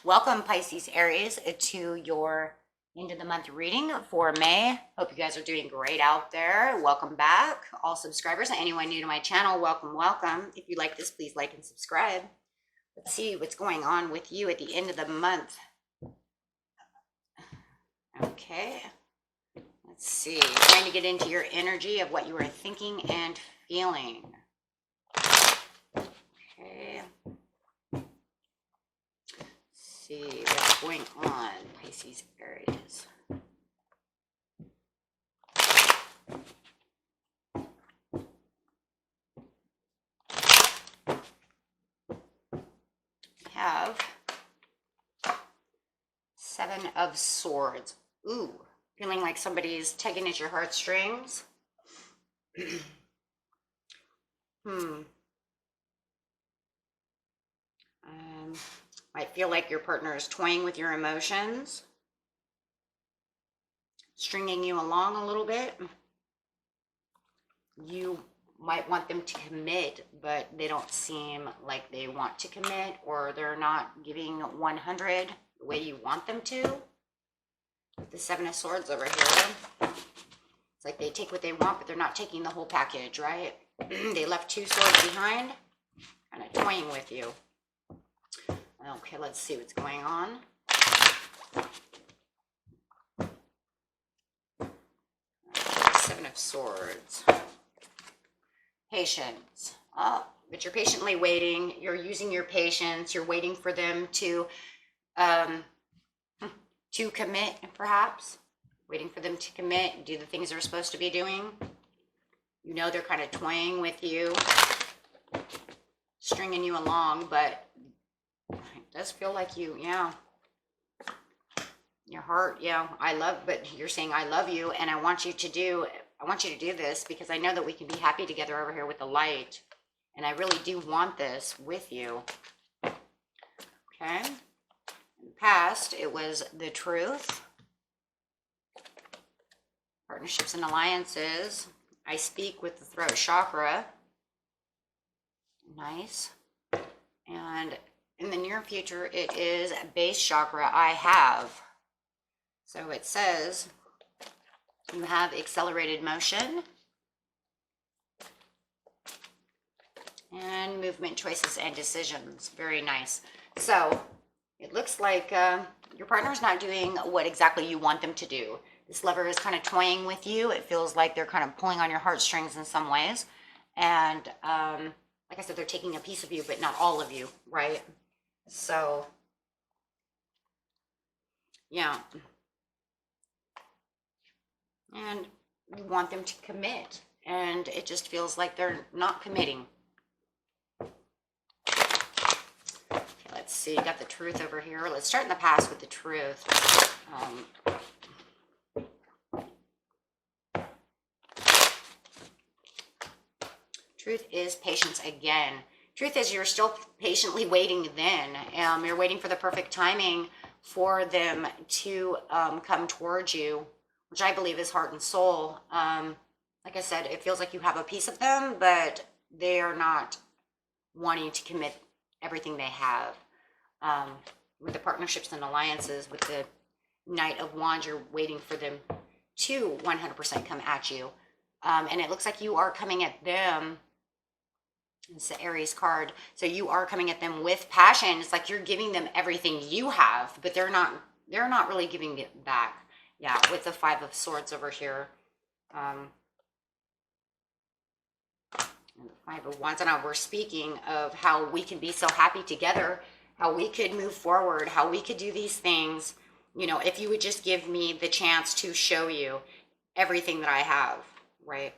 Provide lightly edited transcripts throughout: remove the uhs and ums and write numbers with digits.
Welcome, Pisces, Aries, to your end of the month reading for May. Hope you guys are doing great out there. Welcome back, all subscribers and anyone new to my channel. Welcome. If you like this, please like and subscribe. Let's see what's going on with you at the end of the month. Okay. Let's see. Trying to get into your energy of what you are thinking and feeling. Okay. See what's going on, Pisces, Aries. We have Seven of Swords. Ooh, feeling like somebody's tugging at your heartstrings. Might feel like your partner is toying with your emotions, stringing you along a little bit. You might want them to commit, but they don't seem like they want to commit, or they're not giving 100 the way you want them to. The Seven of Swords over here. It's like they take what they want, but they're not taking the whole package, right? They left two swords behind, kind of toying with you. Okay, let's see what's going on. Seven of Swords. Patience. Oh, but you're patiently waiting. You're using your patience. You're waiting for them to commit, perhaps. Waiting for them to commit, do the things they're supposed to be doing. You know they're kind of toying with you, stringing you along, but it does feel like you, your heart, but you're saying I love you, and I want you to do this because I know that we can be happy together over here with the light, and I really do want this with you. Okay. In the past, it was the Truth. Partnerships and alliances. I speak with the throat chakra. Nice. And in the near future, it is base chakra. I have. So it says you have accelerated motion and movement, choices, and decisions. Very nice. So it looks like your partner's not doing what exactly you want them to do. This lover is kind of toying with you. It feels like they're kind of pulling on your heartstrings in some ways. And like I said, they're taking a piece of you, but not all of you, right? So, yeah. And you want them to commit. And it just feels like they're not committing. Okay, let's see. Got the Truth over here. Let's start in the past with the Truth. Truth is patience again. Truth is you're still patiently waiting then. You're waiting for the perfect timing for them to come towards you, which I believe is heart and soul. Like I said, it feels like you have a piece of them, but they are not wanting to commit everything they have. With the partnerships and alliances, with the Knight of Wands, you're waiting for them to 100% come at you. And it looks like you are coming at them. It's the Aries card. So you are coming at them with passion. It's like you're giving them everything you have, but they're not really giving it back. Yeah, with the Five of Swords over here. And the Five of Wands. And we're speaking of how we can be so happy together, how we could move forward, how we could do these things. You know, if you would just give me the chance to show you everything that I have, right?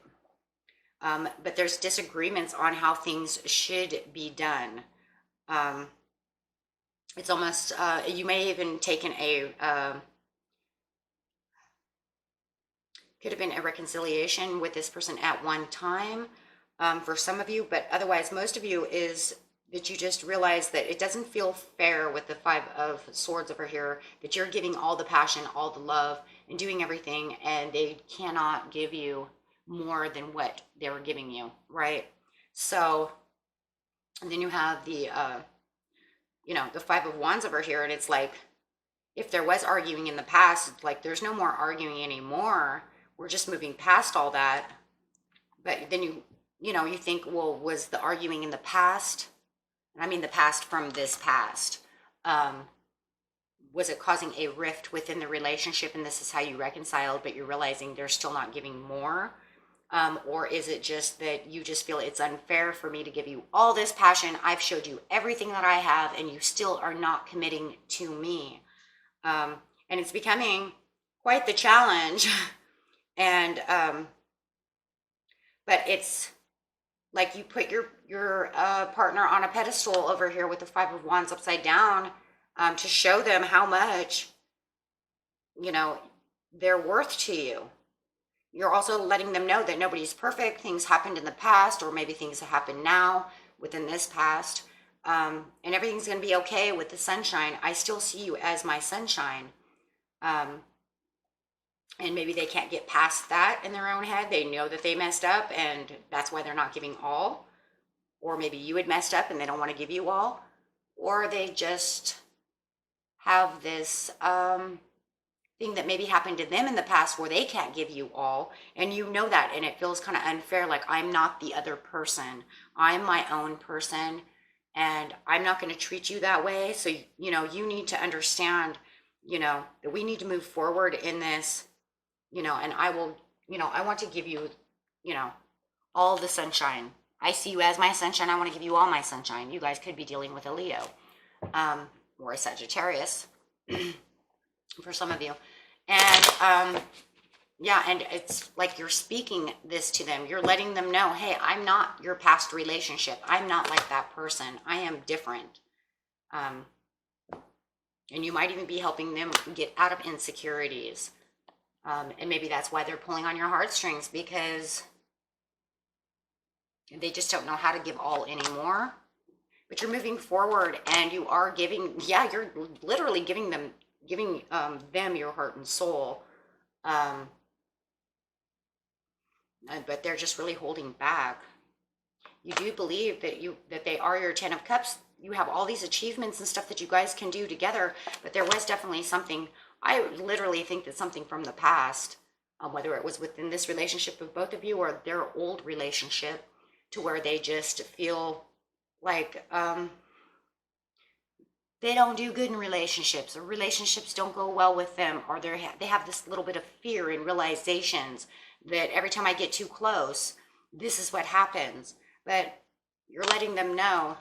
But there's disagreements on how things should be done. It's almost, you may even taken could have been a reconciliation with this person at one time for some of you, but otherwise most of you is that you just realize that it doesn't feel fair with the Five of Swords over here, that you're giving all the passion, all the love, and doing everything, and they cannot give you more than what they were giving you, right? So, and then you have the you know, the Five of Wands over here, and it's like, if there was arguing in the past, it's like there's no more arguing anymore. We're just moving past all that. But then you know, you think, well, was the arguing in the past? I mean, the past from this past. Was it causing a rift within the relationship, and this is how you reconciled, but you're realizing they're still not giving more? Or is it just that you just feel it's unfair for me to give you all this passion? I've showed you everything that I have, and you still are not committing to me. And it's becoming quite the challenge. And, but it's like you put your partner on a pedestal over here with the Five of Wands upside down, to show them how much, you know, they're worth to you. You're also letting them know that nobody's perfect. Things happened in the past, or maybe things have happened now within this past. And everything's going to be okay with the sunshine. I still see you as my sunshine. And maybe they can't get past that in their own head. They know that they messed up, and that's why they're not giving all. Or maybe you had messed up and they don't want to give you all. Or they just have this thing that maybe happened to them in the past where they can't give you all, and you know that, and it feels kind of unfair, like I'm not the other person. I'm my own person, and I'm not going to treat you that way. So, you know, you need to understand, you know, that we need to move forward in this, you know, and I will, you know, I want to give you, you know, all the sunshine. I see you as my sunshine. I want to give you all my sunshine. You guys could be dealing with a Leo, or a Sagittarius for some of you. And yeah, and it's like you're speaking this to them. You're letting them know, hey, I'm not your past relationship. I'm not like that person. I am different. And you might even be helping them get out of insecurities. And maybe that's why they're pulling on your heartstrings, because they just don't know how to give all anymore. But you're moving forward, and you are giving, yeah, you're literally giving them your heart and soul. But they're just really holding back. You do believe that they are your 10 of Cups. You have all these achievements and stuff that you guys can do together, but there was definitely something, I literally think that something from the past, whether it was within this relationship of both of you or their old relationship, to where they just feel like they don't do good in relationships, or relationships don't go well with them, or they have this little bit of fear and realizations that every time I get too close, this is what happens. But you're letting them know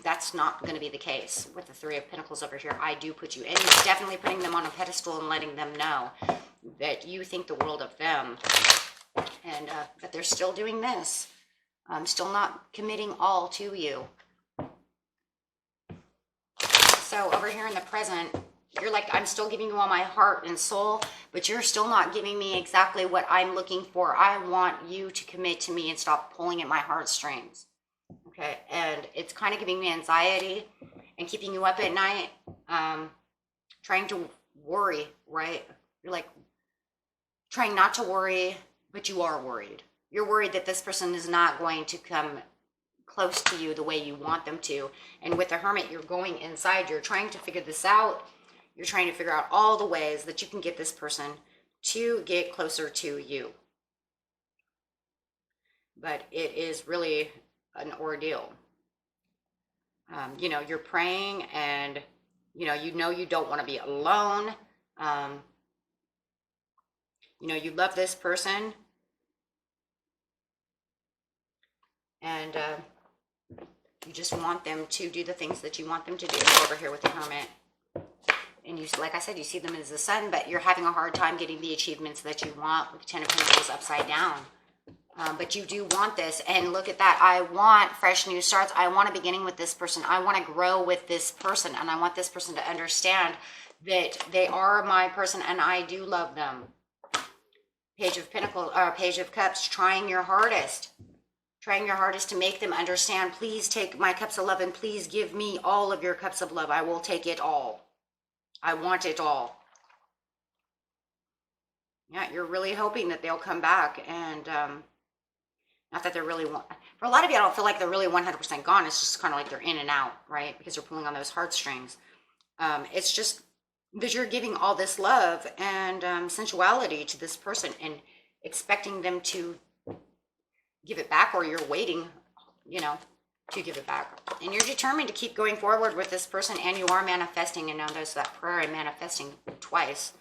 that's not going to be the case with the Three of Pentacles over here. I do put you, and you're definitely putting them on a pedestal and letting them know that you think the world of them, and but they're still doing this. Still not committing all to you. So over here in the present, you're like, I'm still giving you all my heart and soul, but you're still not giving me exactly what I'm looking for. I want you to commit to me and stop pulling at my heartstrings. Okay, and it's kind of giving me anxiety and keeping you up at night, trying to worry, right? You're like trying not to worry, but you are worried. You're worried that this person is not going to come close to you the way you want them to. And with the Hermit, you're going inside. You're trying to figure this out. You're trying to figure out all the ways that you can get this person to get closer to you. But it is really an ordeal. You know, you're praying, and you know you don't want to be alone. You know, you love this person, and you just want them to do the things that you want them to do over here with the Hermit. And you, like I said, you see them as the sun, but you're having a hard time getting the achievements that you want with the 10 of Pentacles upside down. But you do want this, and look at that. I want fresh new starts. I want a beginning with this person. I want to grow with this person, and I want this person to understand that they are my person, and I do love them. Page of Pentacles, or Page of Cups, trying your hardest. Trying your hardest to make them understand. Please take my cups of love, and please give me all of your cups of love. I will take it all. I want it all. Yeah, you're really hoping that they'll come back, and Not that they're really, for a lot of you, I don't feel like they're really 100% gone. It's just kind of like they're in and out, right? Because they're pulling on those heartstrings. It's just that you're giving all this love and sensuality to this person and expecting them to give it back, or you're waiting, to give it back. And you're determined to keep going forward with this person, and you are manifesting. And now there's that prayer and manifesting twice.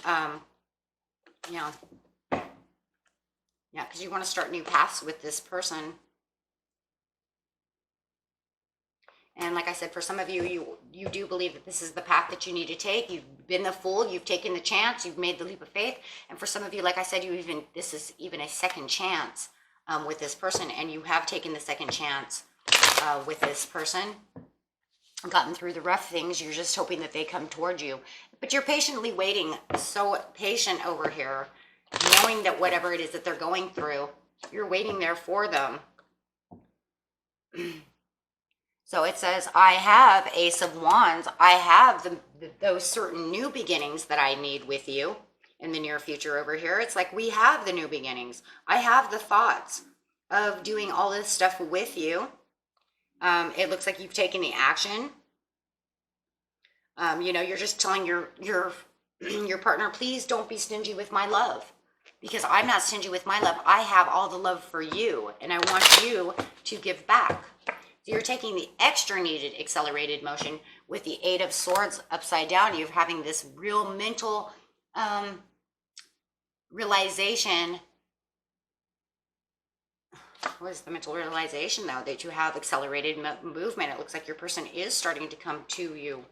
Yeah. Yeah, because you want to start new paths with this person. And like I said, for some of you, you do believe that this is the path that you need to take. You've been the fool. You've taken the chance. You've made the leap of faith. And for some of you, like I said, this is even a second chance with this person. And you have taken the second chance with this person, gotten through the rough things. You're just hoping that they come toward you. But you're patiently waiting. So patient over here, knowing that whatever it is that they're going through, you're waiting there for them. So it says, I have Ace of Wands. I have those certain new beginnings that I need with you in the near future over here. It's like we have the new beginnings. I have the thoughts of doing all this stuff with you. It looks like you've taken the action. You're just telling your partner, please don't be stingy with my love, because I'm not stingy with my love. I have all the love for you, and I want you to give back. So you're taking the extra needed accelerated motion with the Eight of Swords upside down. You're having this real mental realization. What is the mental realization, though? That you have accelerated movement. It looks like your person is starting to come to you.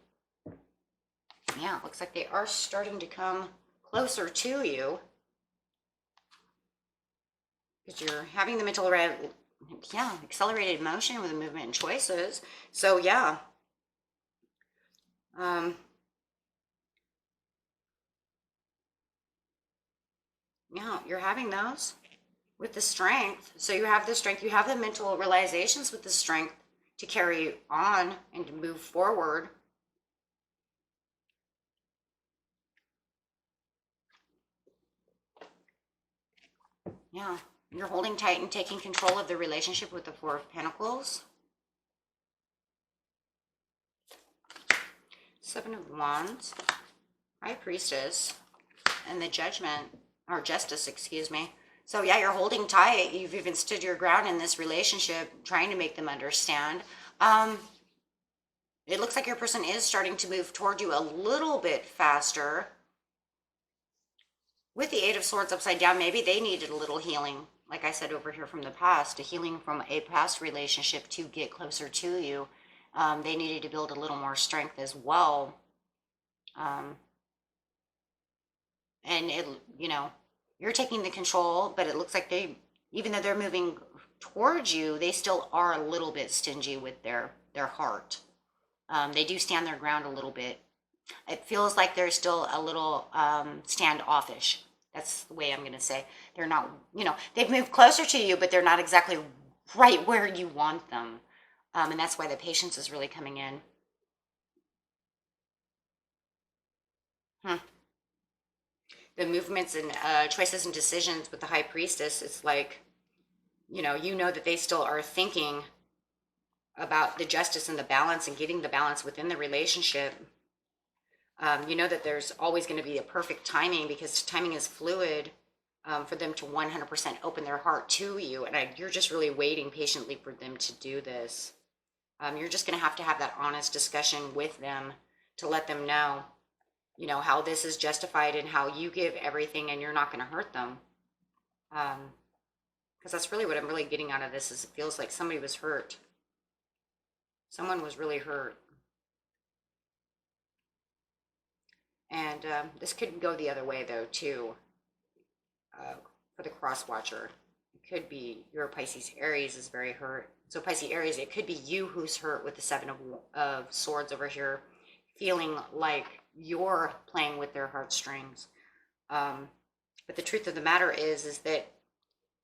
Yeah, it looks like they are starting to come closer to you. Because you're having the mental accelerated motion with the movement and choices. So yeah. Yeah, you're having those with the strength. So you have the strength, you have the mental realizations with the strength to carry on and to move forward. Yeah, you're holding tight and taking control of the relationship with the Four of Pentacles. Seven of Wands, High Priestess, and the Judgment, or Justice, excuse me. So yeah, you're holding tight. You've even stood your ground in this relationship, trying to make them understand. It looks like your person is starting to move toward you a little bit faster. With the Eight of Swords upside down, maybe they needed a little healing. Like I said over here from the past, a healing from a past relationship to get closer to you. They needed to build a little more strength as well. And you're taking the control, but it looks like even though they're moving towards you, they still are a little bit stingy with their heart. They do stand their ground a little bit. It feels like they're still a little standoffish. That's the way I'm going to say. They're not, they've moved closer to you, but they're not exactly right where you want them. And that's why the patience is really coming in. The movements and choices and decisions with the High Priestess, it's like, you know that they still are thinking about the justice and the balance and getting the balance within the relationship. You know that there's always going to be a perfect timing, because timing is fluid, for them to 100% open their heart to you. And you're just really waiting patiently for them to do this. You're just going to have that honest discussion with them to let them know, how this is justified and how you give everything and you're not going to hurt them. Because that's really what I'm really getting out of this, is it feels like somebody was hurt. Someone was really hurt. And this could go the other way, though, too, for the cross watcher. It could be your Pisces Aries is very hurt. So Pisces Aries, it could be you who's hurt with the Seven of Swords over here, feeling like you're playing with their heartstrings. But the truth of the matter is that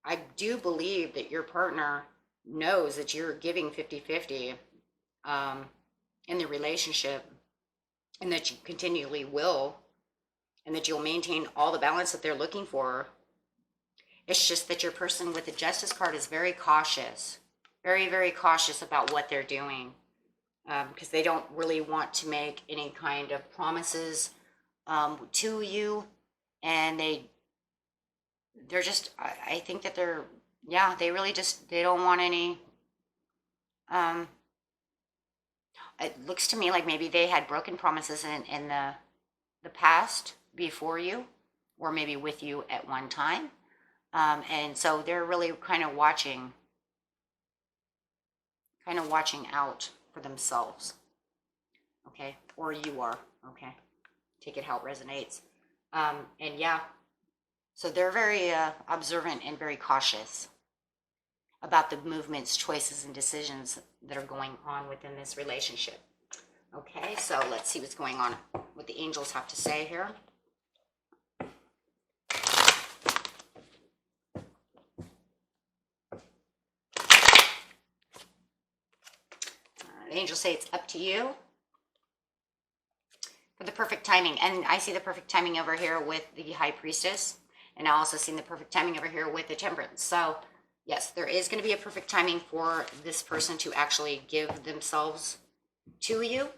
I do believe that your partner knows that you're giving 50-50 in the relationship, and that you continually will, and that you'll maintain all the balance that they're looking for. It's just that your person with the Justice card is very cautious, very, very cautious about what they're doing, because they don't really want to make any kind of promises to you, and they're just, I think that they're, yeah, they really just, they don't want any, it looks to me like maybe they had broken promises in the past before you, or maybe with you at one time. And so they're really kind of watching out for themselves. Okay. Or you are. Okay. Take it how it resonates. And yeah, so they're very observant and very cautious about the movements, choices, and decisions that are going on within this relationship. Okay, so let's see what's going on, what the angels have to say here. The angels say it's up to you for the perfect timing. And I see the perfect timing over here with the High Priestess. And I also see the perfect timing over here with the Temperance. So yes, there is going to be a perfect timing for this person to actually give themselves to you,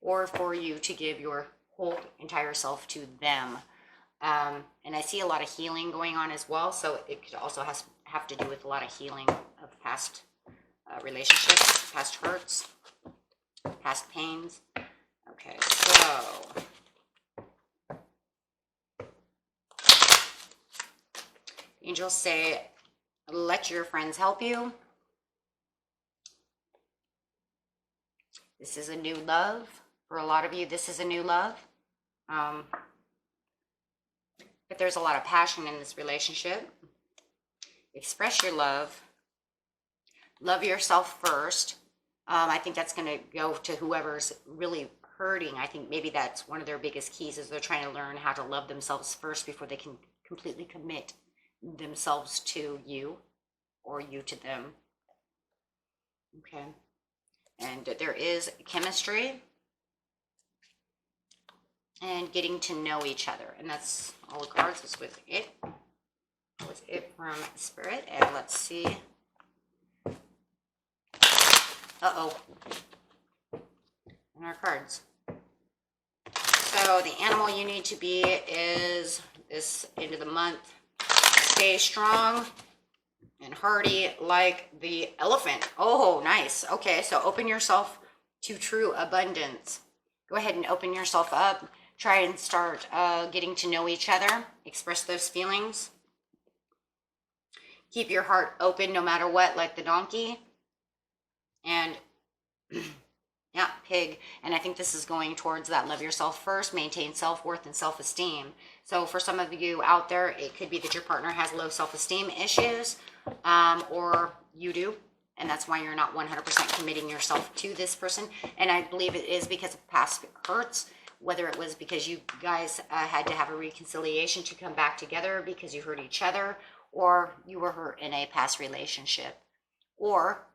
or for you to give your whole entire self to them. And I see a lot of healing going on as well. So it could also have to do with a lot of healing of past relationships, past hurts, past pains. Okay, so angels say, let your friends help you. This is a new love. For a lot of you, this is a new love. But there's a lot of passion in this relationship. Express your love. Love yourself first. I think that's going to go to whoever's really hurting. I think maybe that's one of their biggest keys, is they're trying to learn how to love themselves first before they can completely commit themselves to you, or you to them. Okay. And there is chemistry and getting to know each other. And that's all the cards. This was it. That was it from Spirit. And let's see. Uh-oh. And our cards. So the animal you need to be is this end of the month. Stay strong and hardy like the elephant. Oh, nice. Okay, so open yourself to true abundance. Go ahead and open yourself up. Try and start getting to know each other. Express those feelings. Keep your heart open no matter what, like the donkey. And yeah, pig. And I think this is going towards that love yourself first, maintain self-worth and self-esteem. So for some of you out there, it could be that your partner has low self-esteem issues, or you do, and that's why you're not 100% committing yourself to this person. And I believe it is because of past hurts, whether it was because you guys had to have a reconciliation to come back together because you hurt each other, or you were hurt in a past relationship, or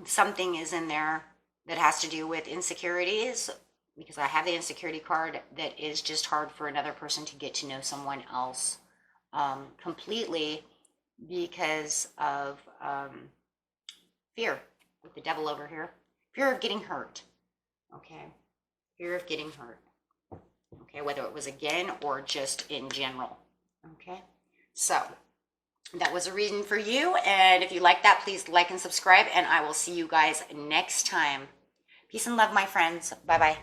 something is in there that has to do with insecurities, because I have the insecurity card, that is just hard for another person to get to know someone else completely because of fear, with the devil over here. Fear of getting hurt. Okay. Fear of getting hurt. Okay. Whether it was again or just in general. Okay. So that was a reading for you. And if you like that, please like and subscribe. And I will see you guys next time. Peace and love, my friends. Bye-bye.